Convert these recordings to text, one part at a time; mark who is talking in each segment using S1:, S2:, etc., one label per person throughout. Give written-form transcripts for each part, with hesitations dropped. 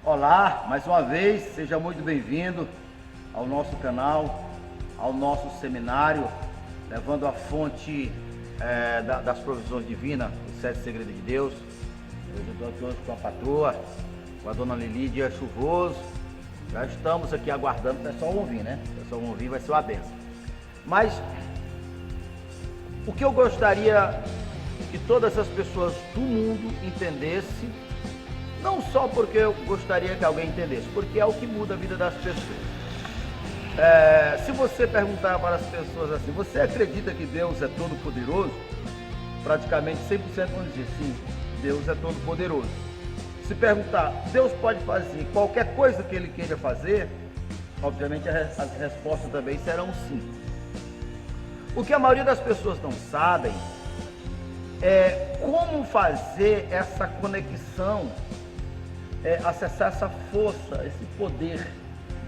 S1: Olá, mais uma vez, seja muito bem-vindo ao nosso canal, ao nosso seminário, levando a fonte das provisões divinas, os 7 segredos de Deus. Eu estou aqui hoje com a patroa, com a dona Lilídia Chuvoso. Já estamos aqui aguardando o pessoal ouvir, né? O pessoal ouvir vai ser uma benção. Mas o que eu gostaria que todas as pessoas do mundo entendessem, não só porque eu gostaria que alguém entendesse, porque é o que muda a vida das pessoas. Se você perguntar para as pessoas assim, você acredita que Deus é todo poderoso? Praticamente 100% vão dizer sim, Deus é todo poderoso. Se perguntar, Deus pode fazer qualquer coisa que Ele queira fazer? Obviamente as respostas também serão sim. O que a maioria das pessoas não sabem é como fazer essa conexão, acessar essa força, esse poder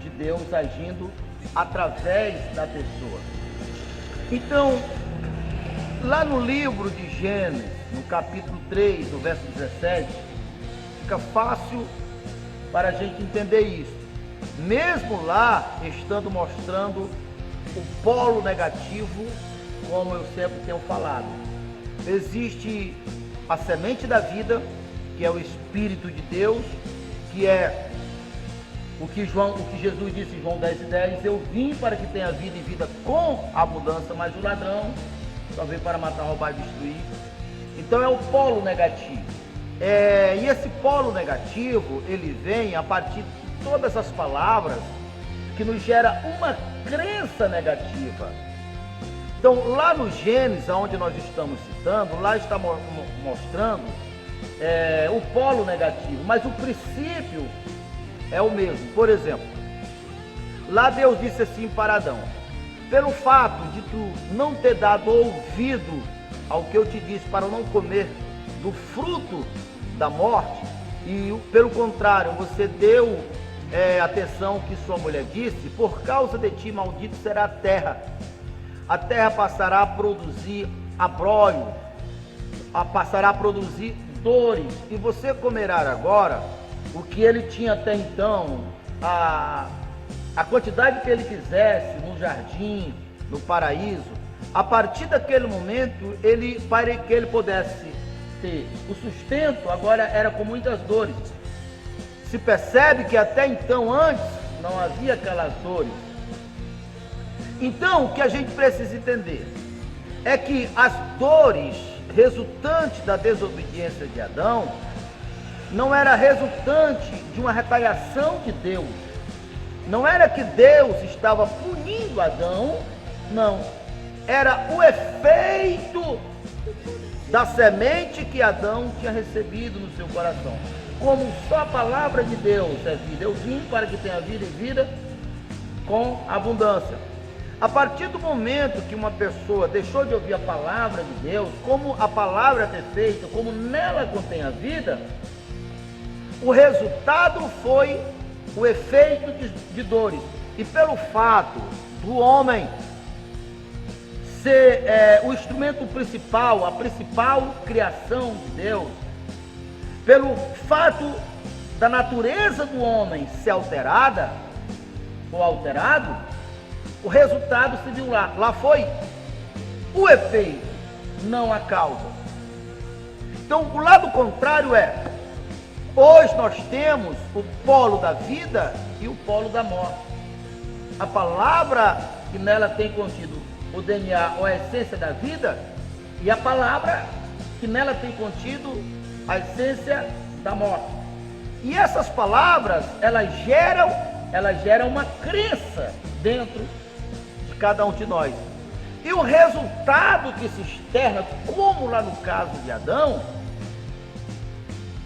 S1: de Deus agindo através da pessoa. Então, lá no livro de Gênesis, no capítulo 3, no verso 17, fica fácil para a gente entender isso. Mesmo lá, estando mostrando o polo negativo, como eu sempre tenho falado. Existe a semente da vida, que é o Espírito de Deus, que é o que Jesus disse em João 10:10, eu vim para que tenha vida e vida com abundância, mas o ladrão só veio para matar, roubar e destruir. Então é o polo negativo. E esse polo negativo, ele vem a partir de todas as palavras que nos gera uma crença negativa. Então lá no Gênesis, onde nós estamos citando, lá está mostrando o polo negativo, mas o princípio é o mesmo. Por exemplo, lá Deus disse assim para Adão: pelo fato de tu não ter dado ouvido ao que eu te disse para não comer do fruto da morte, e pelo contrário, você deu atenção que sua mulher disse, por causa de ti maldito será a terra passará a produzir abrolho, passará a produzir dores, e você comerá agora o que ele tinha até então, a quantidade que ele quisesse no jardim, no paraíso. A partir daquele momento, para que ele pudesse ter o sustento, agora era com muitas dores. Se percebe que até então, antes, não havia aquelas dores. Então, o que a gente precisa entender é que as dores resultantes da desobediência de Adão não era resultante de uma retaliação de Deus. Não era que Deus estava punindo Adão, não. Era o efeito da semente que Adão tinha recebido no seu coração. Como só a palavra de Deus é vida, eu vim para que tenha vida e vida com abundância. A partir do momento que uma pessoa deixou de ouvir a palavra de Deus, como a palavra é perfeita, como nela contém a vida, o resultado foi o efeito de dores. E pelo fato do homem ser o instrumento principal, a principal criação de Deus, pelo fato da natureza do homem ser alterada ou alterado, o resultado se viu lá. Lá foi o efeito, não a causa. Então o lado contrário hoje nós temos o polo da vida e o polo da morte. A palavra que nela tem contido o DNA ou a essência da vida, e a palavra que nela tem contido a essência da morte. E essas palavras, elas geram uma crença dentro de cada um de nós. E o resultado que se externa, como lá no caso de Adão,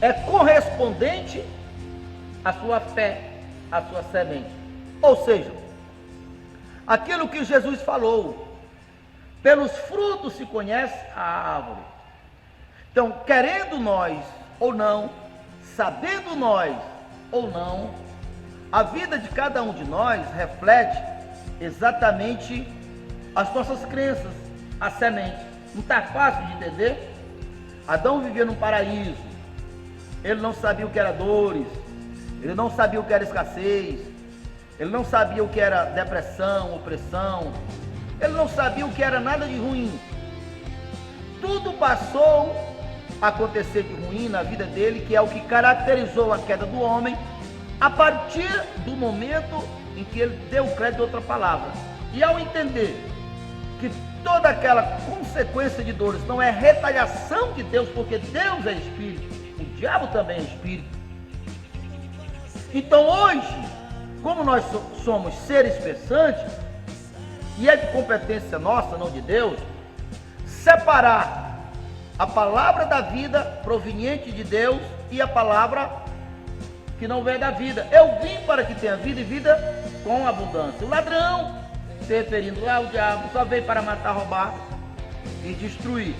S1: é correspondente à sua fé, à sua semente. Ou seja, aquilo que Jesus falou, pelos frutos se conhece a árvore. Então, querendo nós ou não, sabendo nós ou não, a vida de cada um de nós reflete exatamente as nossas crenças, a semente. Não está fácil de entender? Adão vivia num paraíso, ele não sabia o que era dores, ele não sabia o que era escassez, ele não sabia o que era depressão, opressão, ele não sabia o que era nada de ruim. Tudo passou a acontecer de ruim na vida dele, que é o que caracterizou a queda do homem, a partir do momento em que ele deu crédito a outra palavra. E ao entender que toda aquela consequência de dores não é retaliação de Deus, porque Deus é Espírito, o diabo também é Espírito. Então hoje, como nós somos seres pensantes, e é de competência nossa, não de Deus, separar a palavra da vida proveniente de Deus e a palavra que não vem da vida. Eu vim para que tenha vida e vida com abundância. O ladrão, se referindo lá ao diabo, só veio para matar, roubar e destruir.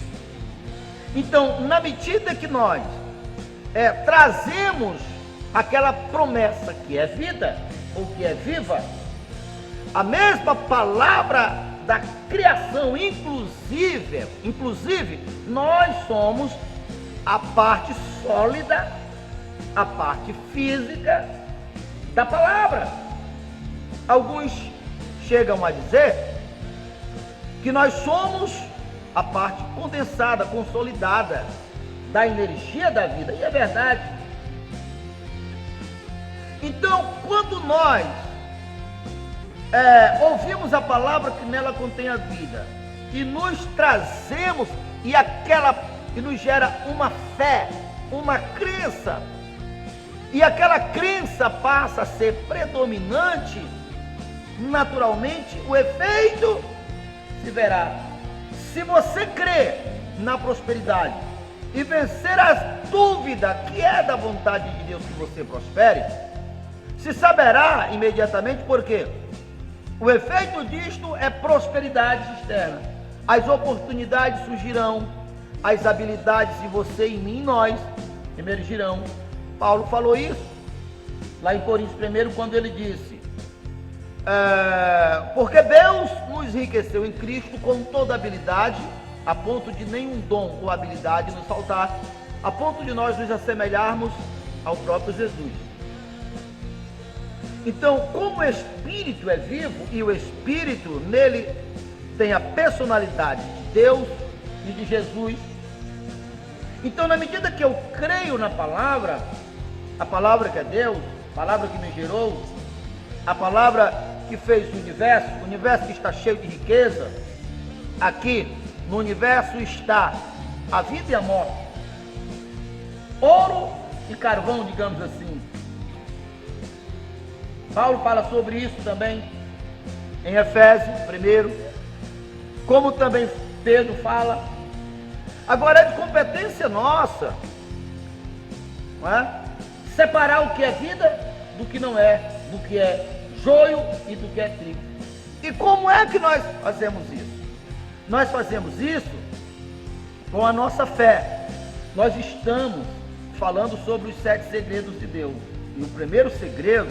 S1: Então, na medida que nós trazemos aquela promessa que é vida ou que é viva, a mesma palavra da criação, inclusive nós somos a parte sólida, a parte física da palavra. Alguns chegam a dizer que nós somos a parte condensada, consolidada da energia da vida, e é verdade. Então, quando nós ouvimos a palavra que nela contém a vida e nos trazemos e nos gera uma fé, uma crença, e aquela crença passa a ser predominante, naturalmente o efeito se verá. Se você crê na prosperidade e vencer as dúvidas que é da vontade de Deus que você prospere, se saberá imediatamente. Por quê? O efeito disto é prosperidade externa. As oportunidades surgirão, as habilidades de você, em mim, em nós, emergirão. Paulo falou isso lá em Coríntios 1, quando ele disse: porque Deus nos enriqueceu em Cristo com toda habilidade, a ponto de nenhum dom ou habilidade nos faltar, a ponto de nós nos assemelharmos ao próprio Jesus. Então, como o Espírito é vivo e o Espírito nele tem a personalidade de Deus e de Jesus, então, na medida que eu creio na palavra, a palavra que é Deus, a palavra que me gerou, a palavra que fez o universo que está cheio de riqueza, aqui no universo está a vida e a morte, ouro e carvão, digamos assim. Paulo fala sobre isso também em Efésios 1, como também Pedro fala. Agora é de competência nossa, não é? Separar o que é vida do que não é, do que é joio e do que é trigo. E como é que nós fazemos isso? Nós fazemos isso com a nossa fé. Nós estamos falando sobre os 7 segredos de Deus. E o primeiro segredo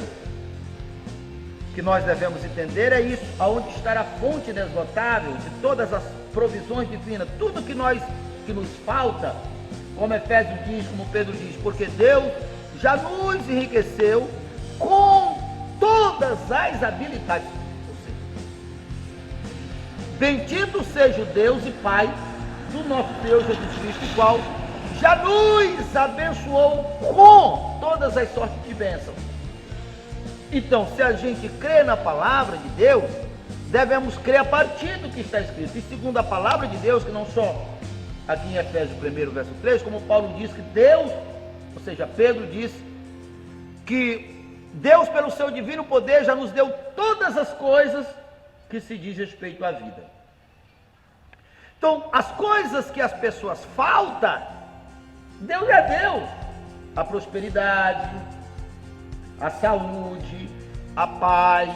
S1: que nós devemos entender é isso: aonde está a fonte inesgotável de todas as provisões divinas, tudo que nos falta, como Efésios diz, como Pedro diz, porque Deus já nos enriqueceu com todas as habilidades. Bendito seja o Deus e Pai do nosso Deus Jesus Cristo, o qual já nos abençoou com todas as sortes de bênçãos. Então, se a gente crê na palavra de Deus, devemos crer a partir do que está escrito. E segundo a palavra de Deus, que não só aqui em Efésios 1, verso 3, como Paulo diz que Deus, ou seja, Pedro disse que Deus, pelo seu divino poder, já nos deu todas as coisas que se diz respeito à vida. Então, as coisas que as pessoas faltam, Deus já deu. A prosperidade, a saúde, a paz,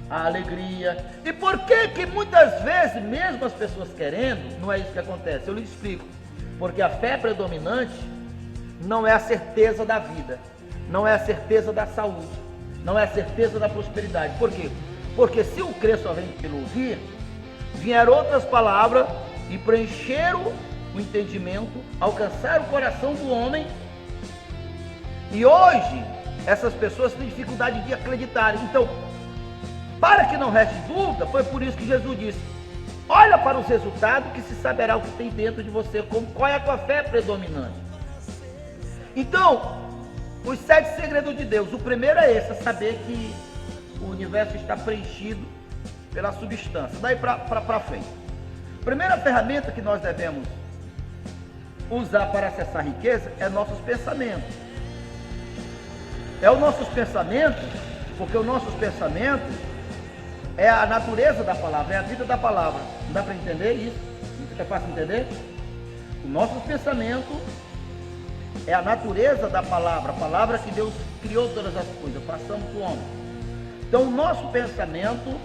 S1: a alegria. E por que muitas vezes, mesmo as pessoas querendo, não é isso que acontece? Eu lhe explico. Porque a fé predominante não é a certeza da vida, não é a certeza da saúde, não é a certeza da prosperidade. Por quê? Porque se o crer só vem pelo ouvir, vieram outras palavras e preencheram o entendimento, alcançaram o coração do homem. E hoje, essas pessoas têm dificuldade de acreditarem. Então, para que não reste dúvida, foi por isso que Jesus disse: olha para os resultados que se saberá o que tem dentro de você, qual é a tua fé predominante. Então, os 7 segredos de Deus, o primeiro é esse, é saber que o universo está preenchido pela substância. Daí para frente. A primeira ferramenta que nós devemos usar para acessar riqueza é nossos pensamentos. É os nossos pensamentos, porque os nossos pensamentos é a natureza da palavra, é a vida da palavra. Não dá para entender isso? Não é fácil entender? Os nossos pensamentos é a natureza da palavra, a palavra que Deus criou todas as coisas, passamos para o homem. Então o nosso pensamento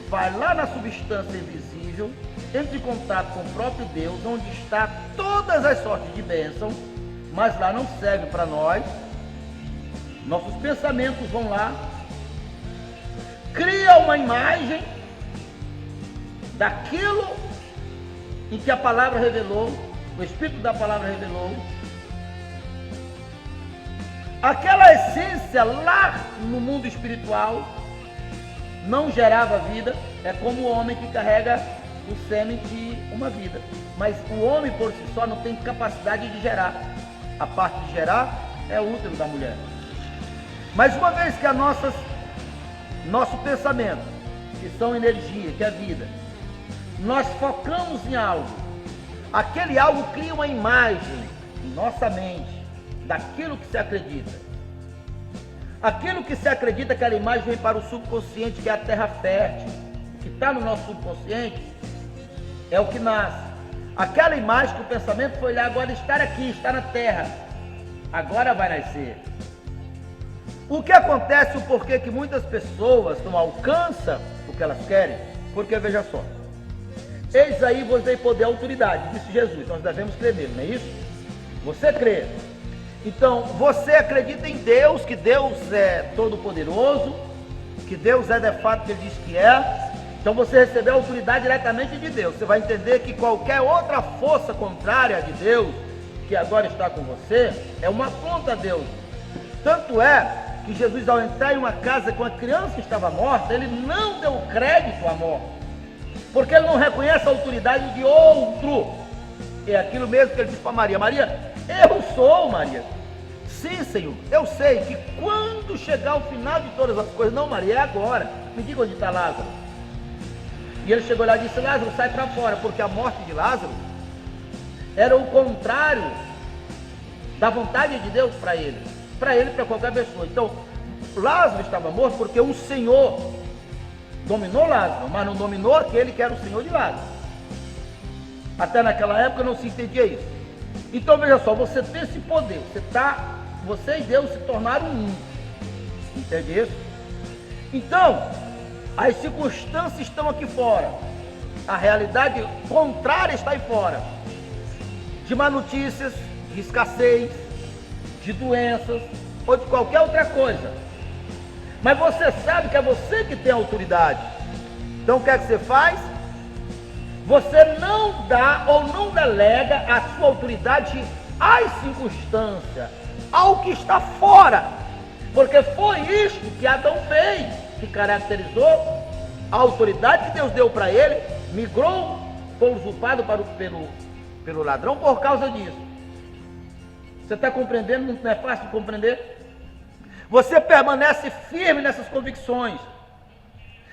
S1: vai lá na substância invisível, entra em contato com o próprio Deus, onde está todas as sortes de bênção, mas lá não serve para nós. Nossos pensamentos vão lá, cria uma imagem daquilo em que a palavra revelou, o Espírito da palavra revelou. Aquela essência lá no mundo espiritual não gerava vida. É como o homem que carrega o sêmen de uma vida. Mas o homem por si só não tem capacidade de gerar. A parte de gerar é o útero da mulher. Mas uma vez que nosso pensamento, que são energia, que é vida, nós focamos em algo, aquele algo cria uma imagem em nossa mente daquilo que se acredita. Aquilo que se acredita, aquela imagem vem para o subconsciente, que é a terra fértil. O que está no nosso subconsciente é o que nasce. Aquela imagem que o pensamento foi lá, agora estar aqui, está na terra, agora vai nascer. O que acontece, o porquê que muitas pessoas não alcançam o que elas querem? Porque veja só, eis aí vos dei poder e autoridade, disse Jesus, nós devemos crer nele, não é isso? Você crê. Então, você acredita em Deus, que Deus é todo poderoso, que Deus é de fato que Ele diz que é. Então você recebeu a autoridade diretamente de Deus. Você vai entender que qualquer outra força contrária de Deus, que agora está com você, é uma afronta a Deus. Tanto é que Jesus, ao entrar em uma casa com a criança que estava morta, Ele não deu crédito à morte, porque Ele não reconhece a autoridade de outro. É aquilo mesmo que Ele disse para Maria: Maria, eu sou, Maria. Sim, Senhor, eu sei que quando chegar o final de todas as coisas, não, Maria, é agora. Me diga onde está Lázaro. E ele chegou lá e disse: Lázaro, sai para fora, porque a morte de Lázaro era o contrário da vontade de Deus para ele e para qualquer pessoa. Então, Lázaro estava morto porque um Senhor dominou Lázaro, mas não dominou aquele que era o Senhor de Lázaro. Até naquela época não se entendia isso. Então veja só, você tem esse poder, você e Deus se tornaram um. Entende isso? Então, as circunstâncias estão aqui fora, a realidade contrária está aí fora, de má notícias, de escassez, de doenças ou de qualquer outra coisa. Mas você sabe que é você que tem a autoridade. Então o que é que você faz? Você não dá ou não delega a sua autoridade às circunstâncias, ao que está fora. Porque foi isto que Adão fez, que caracterizou a autoridade que Deus deu para ele, migrou, foi usurpado pelo ladrão por causa disso. Você está compreendendo? Não é fácil de compreender? Você permanece firme nessas convicções.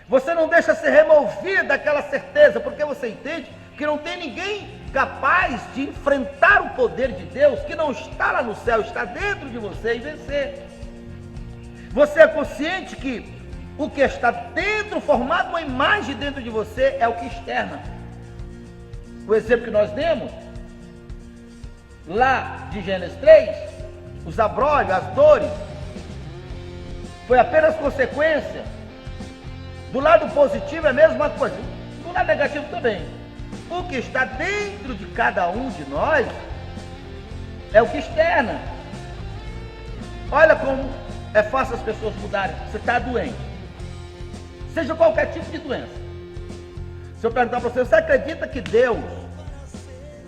S1: Você não deixa ser removido daquela certeza, porque você entende que não tem ninguém capaz de enfrentar o poder de Deus, que não está lá no céu, está dentro de você, e vencer. Você é consciente que o que está dentro, formado uma imagem dentro de você, é o que externa. O exemplo que nós demos lá de Gênesis 3, os abrolhos, as dores, foi apenas consequência. Do lado positivo é a mesma coisa, do lado negativo também. O que está dentro de cada um de nós é o que externa. Olha como é fácil as pessoas mudarem. Você está doente, seja qualquer tipo de doença. Se eu perguntar para você acredita que Deus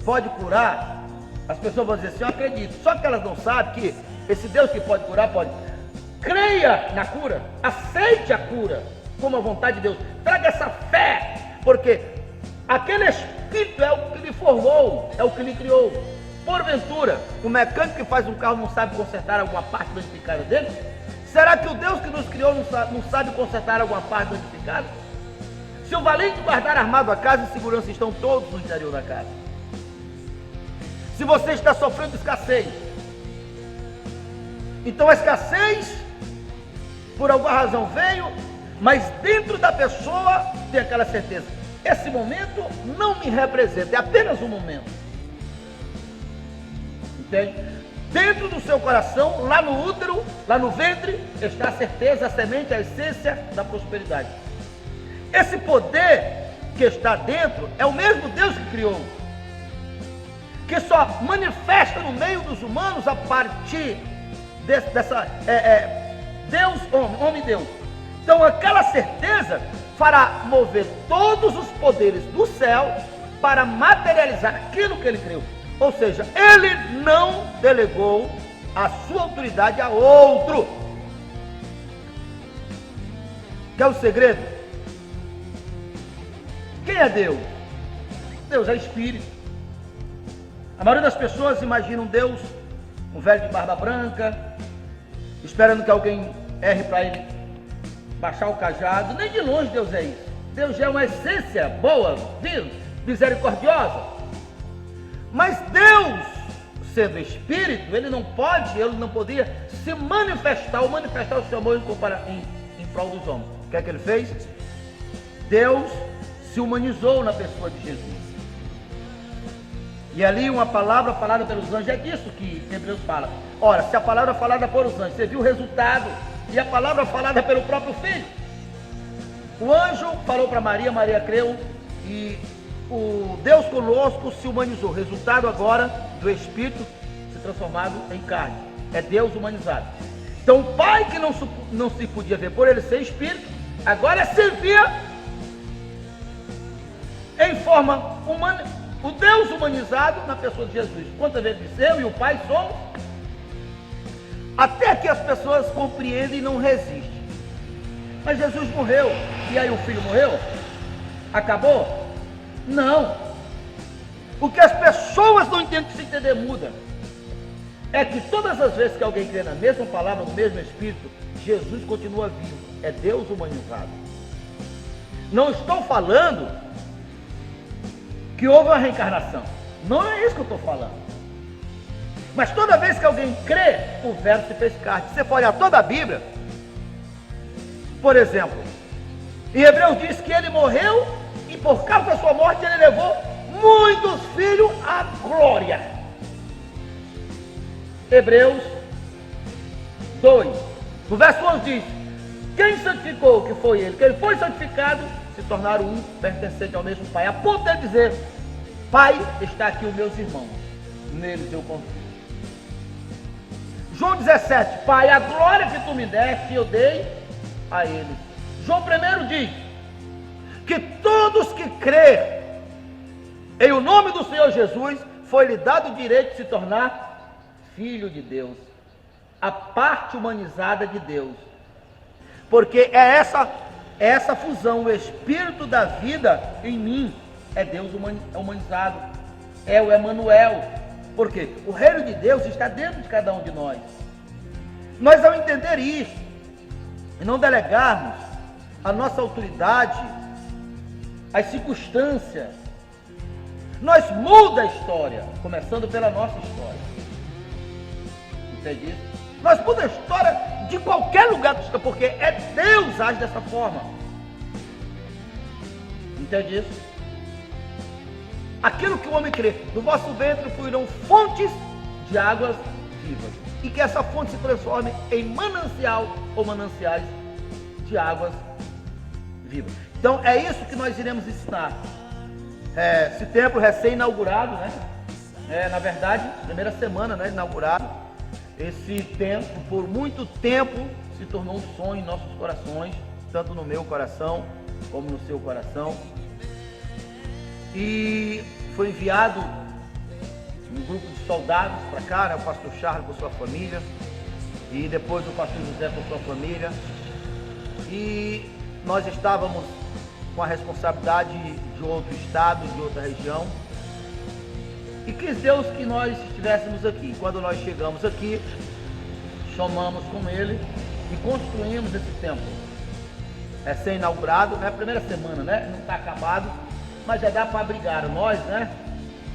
S1: pode curar? As pessoas vão dizer assim: eu acredito. Só que elas não sabem que esse Deus que pode curar, pode. creia na cura, aceite a cura como a vontade de Deus, traga essa fé, porque aquele Espírito é o que lhe formou, é o que lhe criou. Porventura, o mecânico que faz um carro não sabe consertar alguma parte danificada dele? Será que o Deus que nos criou não sabe consertar alguma parte danificada? Se o valente guardar armado a casa, e segurança estão todos no interior da casa. Se você está sofrendo escassez, então a escassez, por alguma razão veio, mas dentro da pessoa tem aquela certeza: esse momento não me representa, é apenas um momento. Entende? Dentro do seu coração, lá no útero, lá no ventre, está a certeza, a semente, a essência da prosperidade. Esse poder que está dentro é o mesmo Deus que criou, que só manifesta no meio dos humanos a partir dessa Deus, homem, Deus. Então aquela certeza fará mover todos os poderes do céu para materializar aquilo que ele criou. Ou seja, ele não delegou a sua autoridade a outro. Quer o segredo? Quem é Deus? Deus é Espírito. A maioria das pessoas imaginam Deus, um velho de barba branca, esperando que alguém erre para ele baixar o cajado. Nem de longe Deus é isso. Deus é uma essência boa, misericordiosa. Mas Deus, sendo Espírito, ele não podia se manifestar ou manifestar o seu amor em prol dos homens. O que é que ele fez? Deus se humanizou na pessoa de Jesus. E ali uma palavra falada pelos anjos, é disso que Hebreus fala. Ora, se a palavra falada por os anjos, você viu o resultado, e a palavra falada pelo próprio Filho. O anjo falou para Maria, Maria creu, e o Deus conosco se humanizou. Resultado agora do Espírito se transformado em carne. É Deus humanizado. Então o Pai, que não se podia ver por ele ser Espírito, agora se via em forma humana. O Deus humanizado na pessoa de Jesus. Quantas vezes eu e o Pai somos? Até que as pessoas compreendem e não resistem. Mas Jesus morreu. E aí o Filho morreu? Acabou? Não. O que as pessoas não entendem, que se entender muda, é que todas as vezes que alguém crê na mesma palavra, no mesmo Espírito, Jesus continua vivo. É Deus humanizado. Não estou falando que houve uma reencarnação. Não é isso que eu estou falando. Mas toda vez que alguém crê, o verbo se fez carne. Se você for olhar toda a Bíblia, por exemplo, em Hebreus diz que ele morreu e por causa da sua morte ele levou muitos filhos à glória. Hebreus 2, no verso 11 diz: quem santificou, que foi ele, que ele foi santificado, se tornaram um, pertencente ao mesmo Pai, a ponto de dizer: Pai, está aqui os meus irmãos, neles eu confio. João 17, Pai, a glória que tu me deste, eu dei a eles. João 1 diz que todos que crêem em o nome do Senhor Jesus, foi-lhe dado o direito de se tornar filho de Deus, a parte humanizada de Deus, porque é essa fusão, o Espírito da vida em mim, é Deus humanizado, é o Emanuel, porque o reino de Deus está dentro de cada um de nós. Nós, ao entender isso, e não delegarmos a nossa autoridade, as circunstâncias, nós muda a história, começando pela nossa história. Entende isso? Nós muda a história de qualquer lugar que está, porque é Deus age dessa forma. Entende isso? Aquilo que o homem crê, do vosso ventre fluirão fontes de águas vivas, e que essa fonte se transforme em manancial ou mananciais de águas vivas. Então é isso que nós iremos ensinar. Esse templo recém-inaugurado, né? Na verdade, primeira semana, né, inaugurado. Esse templo, por muito tempo, se tornou um sonho em nossos corações, tanto no meu coração como no seu coração. E foi enviado um grupo de soldados para cá, né, o pastor Charles com sua família, e depois o pastor José com sua família. E nós estávamos com a responsabilidade de outro estado, de outra região. E quis Deus que nós estivéssemos aqui. Quando nós chegamos aqui, chamamos com ele e construímos esse templo. É ser inaugurado, é a primeira semana, né? Não está acabado, mas já dá para abrigar nós, né?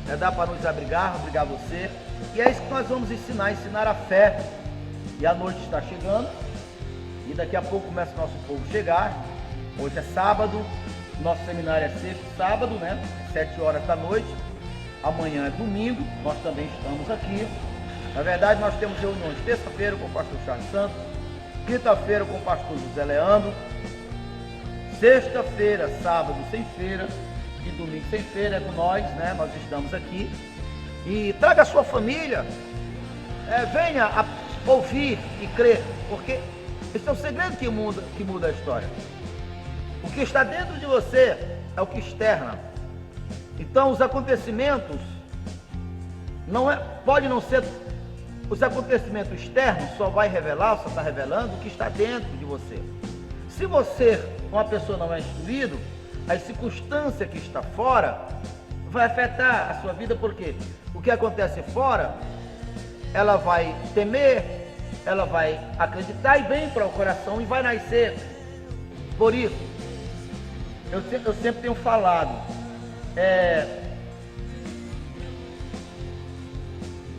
S1: Já dá para nos abrigar você. E é isso que nós vamos ensinar a fé. E a noite está chegando, e daqui a pouco começa o nosso povo chegar. Hoje é sábado, nosso seminário é sexta, sábado, né? 7 horas da noite. Amanhã é domingo, nós também estamos aqui. Na verdade, nós temos reuniões terça-feira com o pastor Charles Santos, quinta-feira com o pastor José Leandro, sexta-feira, sábado sem feira e domingo sem feira é com nós, né? Nós estamos aqui. E traga a sua família, venha a ouvir e crer, porque esse é o segredo que muda a história. O que está dentro de você é o que externa. Então os acontecimentos pode não ser os acontecimentos externos, só vai revelar, só está revelando o que está dentro de você. Se você, uma pessoa, não é instruído, a circunstância que está fora vai afetar a sua vida, porque o que acontece fora, ela vai temer, ela vai acreditar e vem para o coração e vai nascer. Por isso, eu sempre tenho falado,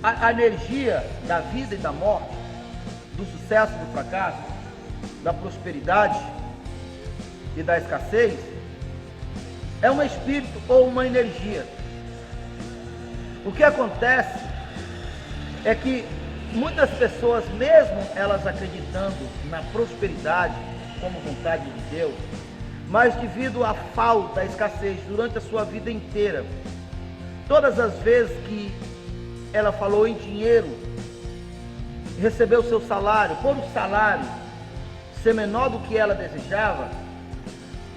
S1: a energia da vida e da morte, do sucesso e do fracasso, da prosperidade e da escassez, é um espírito ou uma energia. O que acontece é que muitas pessoas, mesmo elas acreditando na prosperidade como vontade de Deus, mas devido à falta, à escassez durante a sua vida inteira, todas as vezes que ela falou em dinheiro, recebeu o seu salário, por o salário ser menor do que ela desejava,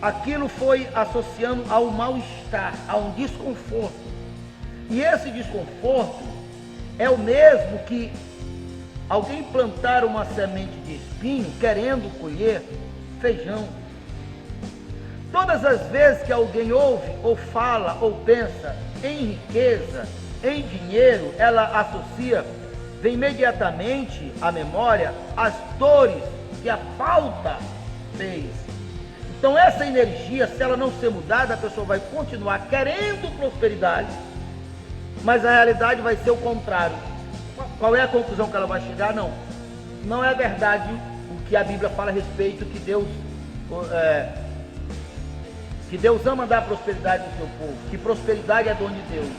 S1: aquilo foi associando ao mal-estar, a um desconforto. E esse desconforto é o mesmo que alguém plantar uma semente de espinho querendo colher feijão. Todas as vezes que alguém ouve, ou fala, ou pensa em riqueza, em dinheiro, ela associa, vem imediatamente à memória as dores que a falta fez. Então essa energia, se ela não ser mudada, a pessoa vai continuar querendo prosperidade, mas a realidade vai ser o contrário. Qual é a conclusão que ela vai chegar? Não é verdade o que a Bíblia fala a respeito, que Deus ama dar prosperidade ao seu povo, que prosperidade é dom de Deus,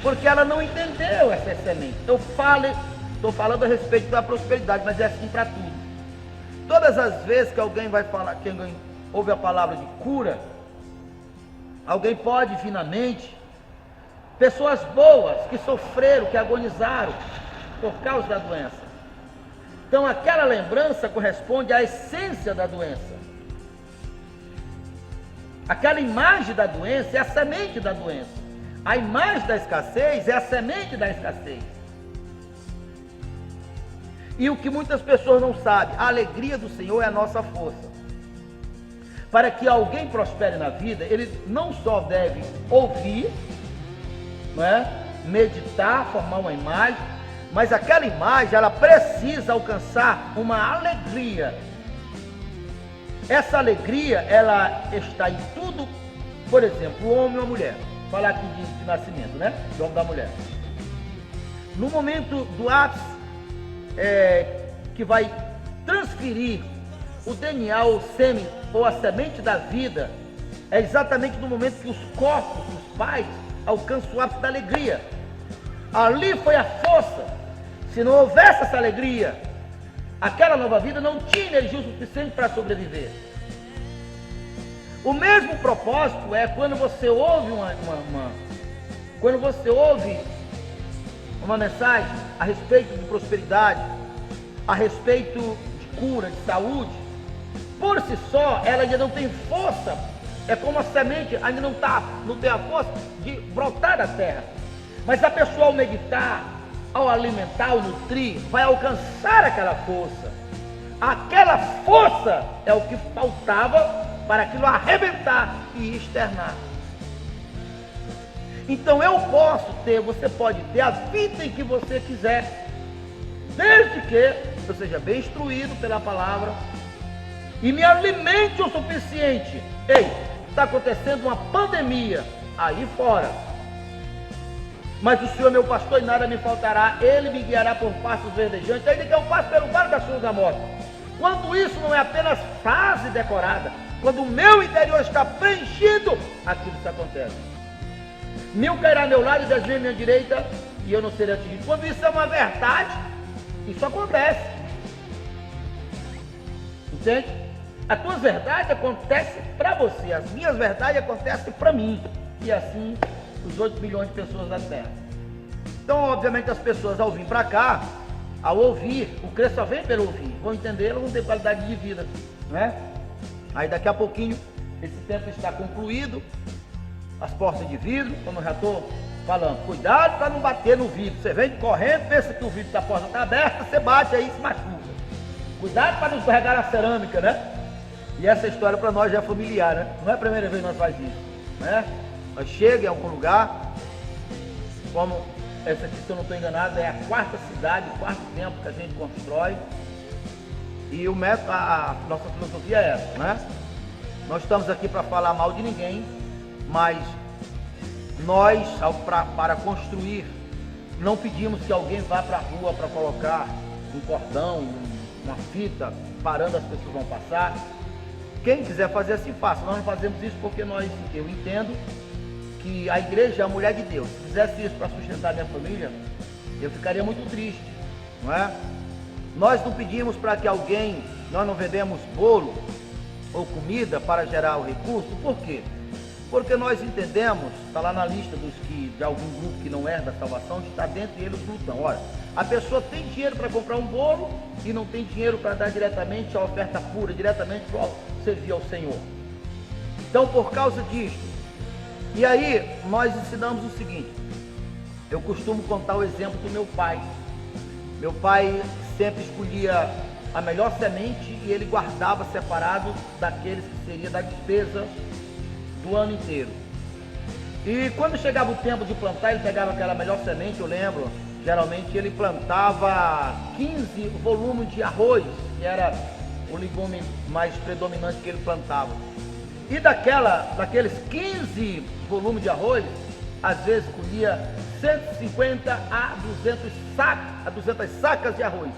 S1: porque ela não entendeu essa semente. Estou falando a respeito da prosperidade, mas é assim para tudo. Todas as vezes que alguém vai falar, que alguém ouve a palavra de cura, alguém pode vir na mente pessoas boas que sofreram, que agonizaram por causa da doença. Então aquela lembrança corresponde à essência da doença. Aquela imagem da doença é a semente da doença. A imagem da escassez é a semente da escassez. E o que muitas pessoas não sabem, a alegria do Senhor é a nossa força. Para que alguém prospere na vida, ele não só deve ouvir, não é? Meditar, formar uma imagem, mas aquela imagem, ela precisa alcançar uma alegria. Essa alegria, ela está em tudo. Por exemplo, o homem ou a mulher, falar aqui de nascimento, né? Do homem e da mulher. No momento do ápice, que vai transferir o DNA, o sêmen, ou a semente da vida, é exatamente no momento que os corpos dos pais alcançam o ápice da alegria. Ali foi a força. Se não houvesse essa alegria, aquela nova vida não tinha energia suficiente para sobreviver. O mesmo propósito é quando você ouve uma mensagem a respeito de prosperidade, a respeito de cura, de saúde. Por si só, ela ainda não tem força. É como a semente ainda não tem a força de brotar da terra. Mas a pessoa, ao meditar, ao alimentar, ao nutrir, vai alcançar aquela força. Aquela força é o que faltava para aquilo arrebentar e externar. Então eu posso ter, você pode ter a vida em que você quiser, desde que eu seja bem instruído pela palavra e me alimente o suficiente. Ei, está acontecendo uma pandemia aí fora, mas o Senhor é meu pastor e nada me faltará, Ele me guiará por pastos verdejantes, ainda que eu passe pelo vale da sombra da morte. Quando isso não é apenas frase decorada, quando o meu interior está preenchido, aquilo que acontece. 1000 cairá ao meu lado e 10.000 à minha direita, e eu não serei atingido. Quando isso é uma verdade, isso acontece. Entende? As tuas verdades acontecem para você, as minhas verdades acontecem para mim, e assim os 8 milhões de pessoas da terra. Então, obviamente, as pessoas ao vir para cá, ao ouvir, o crer só vem pelo ouvir, vão entender, vão ter qualidade de vida, né? Aí daqui a pouquinho, esse tempo está concluído, as portas de vidro, como eu já estou falando, cuidado para não bater no vidro. Você vem correndo, pensa que o vidro da porta está aberta, você bate aí e se machuca. Cuidado para não escorregar a cerâmica, né? E essa história para nós já é familiar, né? Não é a primeira vez que nós fazemos isso, né? Nós chegamos em algum lugar, como essa aqui, se eu não estou enganado, é a 4ª cidade, o 4º templo que a gente constrói. E o método, a nossa filosofia é essa, né? Nós estamos aqui para falar mal de ninguém, mas nós, para construir, não pedimos que alguém vá para a rua para colocar um cordão, uma fita, parando as pessoas vão passar. Quem quiser fazer assim, faça. Nós não fazemos isso porque eu entendo que a igreja é a mulher de Deus. Se fizesse isso para sustentar minha família, eu ficaria muito triste, não é? Nós não pedimos para que alguém, nós não vendemos bolo ou comida para gerar o recurso. Por quê? Porque nós entendemos, está lá na lista de algum grupo que não é da salvação, está dentro deles o glutão. Olha, a pessoa tem dinheiro para comprar um bolo e não tem dinheiro para dar diretamente a oferta pura, diretamente para servir ao Senhor. Então, por causa disso, e aí nós ensinamos o seguinte, eu costumo contar o exemplo do meu pai. Meu pai sempre escolhia a melhor semente e ele guardava separado daqueles que seria da despesa do ano inteiro. E quando chegava o tempo de plantar, ele pegava aquela melhor semente, eu lembro, geralmente ele plantava 15 volumes de arroz, que era o legume mais predominante que ele plantava. E daqueles 15 volumes de arroz, às vezes colhia 150 a 200 sacas de arroz.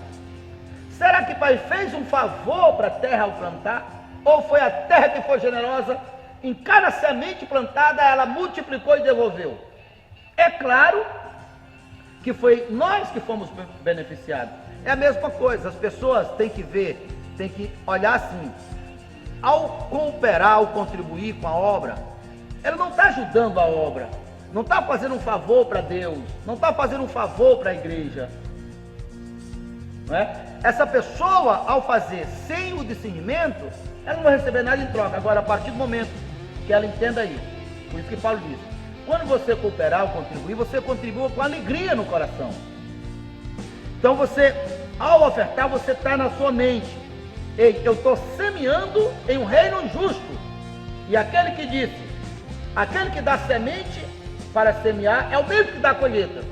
S1: Será que o pai fez um favor para a terra ao plantar? Ou foi a terra que foi generosa? Em cada semente plantada, ela multiplicou e devolveu. É claro que foi nós que fomos beneficiados. É a mesma coisa, as pessoas têm que ver, têm que olhar assim. Ao cooperar, ao contribuir com a obra, ela não está ajudando a obra, não está fazendo um favor para Deus, não está fazendo um favor para a igreja. Não é? Essa pessoa, ao fazer sem o discernimento, ela não vai receber nada em troca. Agora, a partir do momento que ela entenda isso, por isso que Paulo diz, quando você cooperar ou contribuir, você contribua com alegria no coração. Então você, ao ofertar, você está na sua mente, ei, eu estou semeando em um reino justo. E aquele que disse, aquele que dá semente para semear, é o mesmo que dá a colheita.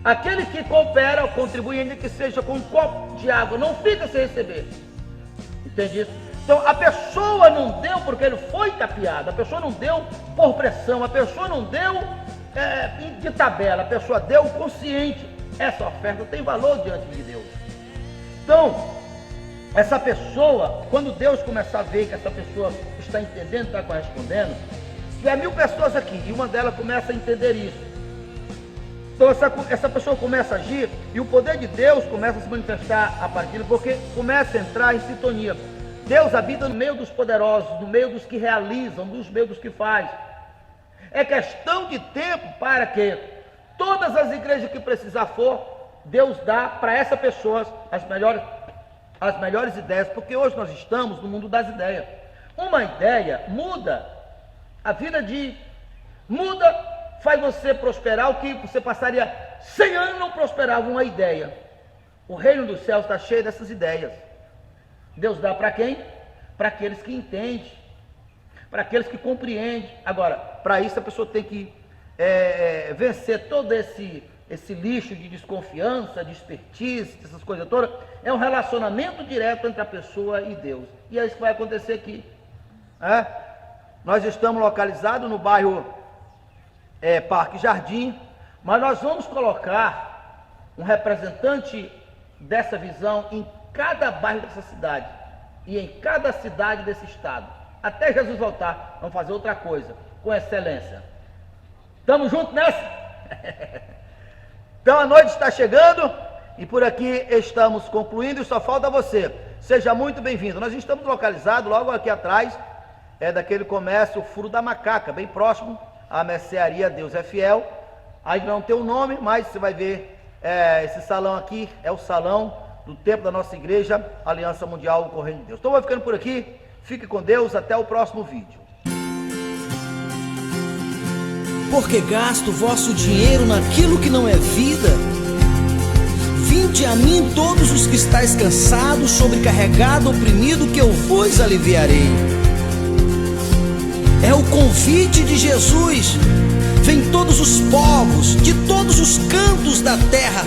S1: Aquele que coopera ou contribui, ainda que seja com um copo de água, não fica sem receber. Entende isso? Então a pessoa não deu porque ele foi tapeado, a pessoa não deu por pressão, a pessoa não deu de tabela, a pessoa deu consciente. Essa oferta tem valor diante de Deus. Então, essa pessoa, quando Deus começar a ver que essa pessoa está entendendo, está correspondendo, tiver 1000 pessoas aqui e uma delas começa a entender isso. Então essa pessoa começa a agir e o poder de Deus começa a se manifestar a partir, porque começa a entrar em sintonia. Deus habita no meio dos poderosos, no meio dos que realizam, no meio dos que faz. É questão de tempo para que todas as igrejas que precisar for, Deus dá para essa pessoa as melhores ideias, porque hoje nós estamos no mundo das ideias. Uma ideia muda a vida muda, faz você prosperar o que você passaria 100 anos não prosperava uma ideia. O reino dos céus está cheio dessas ideias. Deus dá para quem? Para aqueles que entendem, para aqueles que compreendem. Agora, para isso a pessoa tem que vencer todo esse lixo de desconfiança, de expertise, essas coisas todas. É um relacionamento direto entre a pessoa e Deus. E é isso que vai acontecer aqui. Nós estamos localizados no bairro Parque Jardim, mas nós vamos colocar um representante dessa visão em cada bairro dessa cidade e em cada cidade desse estado. Até Jesus voltar, vamos fazer outra coisa, com excelência. Estamos juntos nessa? Então a noite está chegando e por aqui estamos concluindo e só falta você. Seja muito bem-vindo. Nós estamos localizados logo aqui atrás, daquele comércio Furo da Macaca, bem próximo à mercearia Deus é Fiel. Aí não tem o nome, mas você vai ver, esse salão aqui é o salão do templo da nossa igreja, Aliança Mundial do Correio de Deus. Então vou ficando por aqui, fique com Deus, até o próximo vídeo.
S2: Porque gasto vosso dinheiro naquilo que não é vida? Vinde a mim todos os que estáis cansados, sobrecarregado, oprimido, que eu vos aliviarei. É o convite de Jesus. Vem todos os povos, de todos os cantos da terra.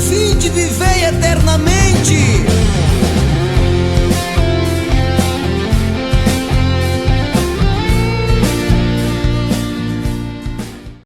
S2: Vinde, vivei eternamente.